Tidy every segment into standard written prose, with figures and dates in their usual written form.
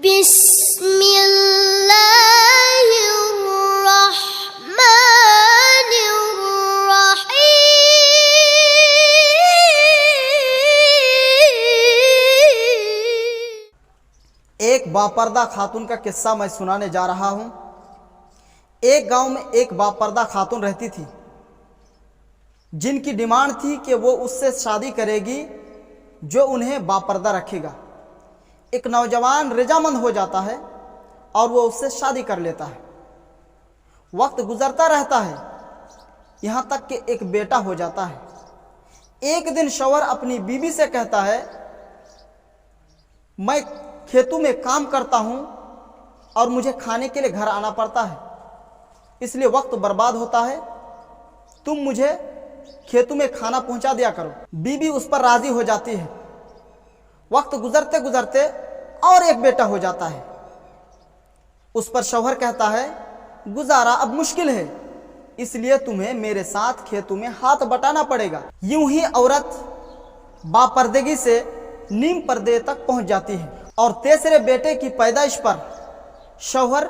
बिस्मिल्लाहिर्रहमानिर्रहीम। एक बापर्दा खातून का किस्सा मैं सुनाने जा रहा हूं। एक गांव में एक बापर्दा खातून रहती थी, जिनकी डिमांड थी कि वो उससे शादी करेगी जो उन्हें बापर्दा रखेगा। एक नौजवान रजामंद हो जाता है और वो उससे शादी कर लेता है। वक्त गुजरता रहता है, यहाँ तक कि एक बेटा हो जाता है। एक दिन शौहर अपनी बीवी से कहता है, मैं खेतों में काम करता हूँ और मुझे खाने के लिए घर आना पड़ता है, इसलिए वक्त बर्बाद होता है, तुम मुझे खेतों में खाना पहुंचा दिया करो। बीवी उस पर राजी हो जाती है। वक्त गुजरते गुजरते और एक बेटा हो जाता है। उस पर शौहर कहता है, गुजारा अब मुश्किल है, इसलिए तुम्हें मेरे साथ खेतों में हाथ बटाना पड़ेगा। यूं ही औरत बापर्दगी से नीम पर्दे तक पहुंच जाती है और तीसरे बेटे की पैदाइश पर शौहर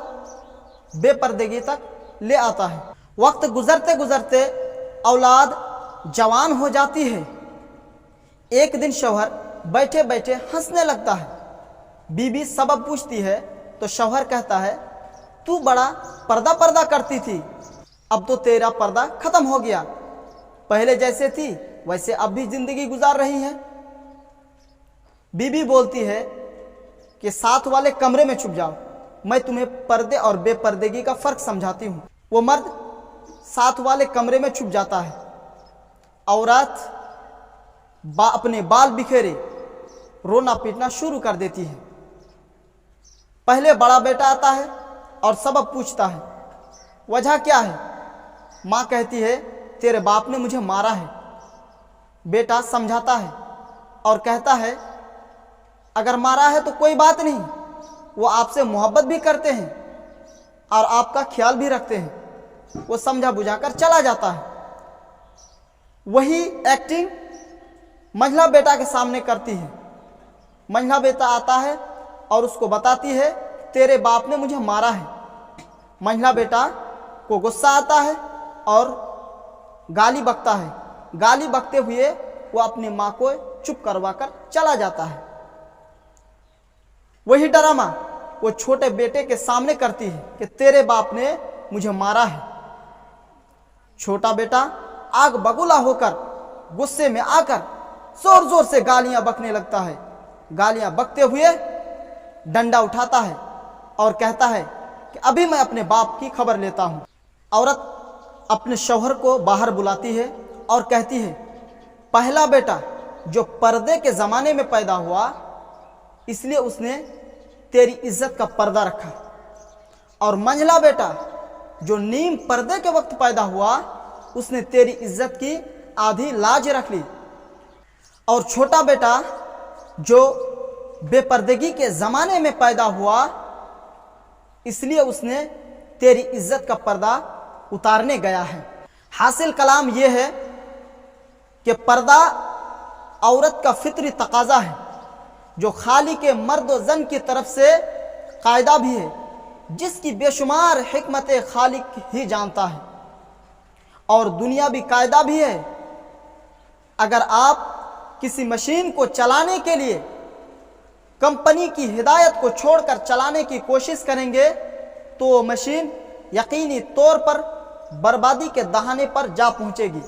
बेपर्दगी तक ले आता है। वक्त गुजरते गुजरते औलाद जवान हो जाती है। एक दिन शौहर बैठे बैठे हंसने लगता है। बीवी सबब पूछती है तो शौहर कहता है, तू बड़ा पर्दा करती थी, अब तो तेरा पर्दा खत्म हो गया, पहले जैसे थी वैसे अब भी जिंदगी गुजार रही है। बीवी बोलती है कि साथ वाले कमरे में छुप जाओ, मैं तुम्हें पर्दे और बेपर्दगी का फर्क समझाती हूँ। वो मर्द साथ वाले कमरे में छुप जाता है। औरत अपने बाल बिखेरे रोना पीटना शुरू कर देती है। पहले बड़ा बेटा आता है और सबब पूछता है, वजह क्या है? माँ कहती है, तेरे बाप ने मुझे मारा है। बेटा समझाता है और कहता है, अगर मारा है तो कोई बात नहीं, वो आपसे मोहब्बत भी करते हैं और आपका ख्याल भी रखते हैं। वो समझा बुझाकर चला जाता है। वही एक्टिंग मंझला बेटा के सामने करती है। मंझला बेटा आता है और उसको बताती है, तेरे बाप ने मुझे मारा है। मंझला बेटा को गुस्सा आता है और गाली बकता है। गाली बकते हुए वो अपनी माँ को चुप करवाकर चला जाता है। वही ड्रामा वो छोटे बेटे के सामने करती है कि तेरे बाप ने मुझे मारा है। छोटा बेटा आग बबूला होकर गुस्से में आकर जोर जोर से गालियां बकने लगता है। गालियां बकते हुए डंडा उठाता है और कहता है कि अभी मैं अपने बाप की खबर लेता हूं। औरत अपने शौहर को बाहर बुलाती है और कहती है, पहला बेटा जो पर्दे के जमाने में पैदा हुआ, इसलिए उसने तेरी इज्जत का पर्दा रखा, और मंझला बेटा जो नीम पर्दे के वक्त पैदा हुआ, उसने तेरी इज्जत की आधी लाज रख ली। और छोटा बेटा जो बेपर्दगी के जमाने में पैदा हुआ, इसलिए उसने तेरी इज्जत का पर्दा उतारने गया है। हासिल कलाम यह है कि पर्दा औरत का फितरी तकाजा है, जो खाली के मर्द व जन की तरफ से कायदा भी है, जिसकी बेशुमार हिकमत खालिक ही जानता है, और दुनियावी कायदा भी है। अगर आप किसी मशीन को चलाने के लिए कंपनी की हिदायत को छोड़कर चलाने की कोशिश करेंगे तो वो मशीन यकीनी तौर पर बर्बादी के दहाने पर जा पहुंचेगी।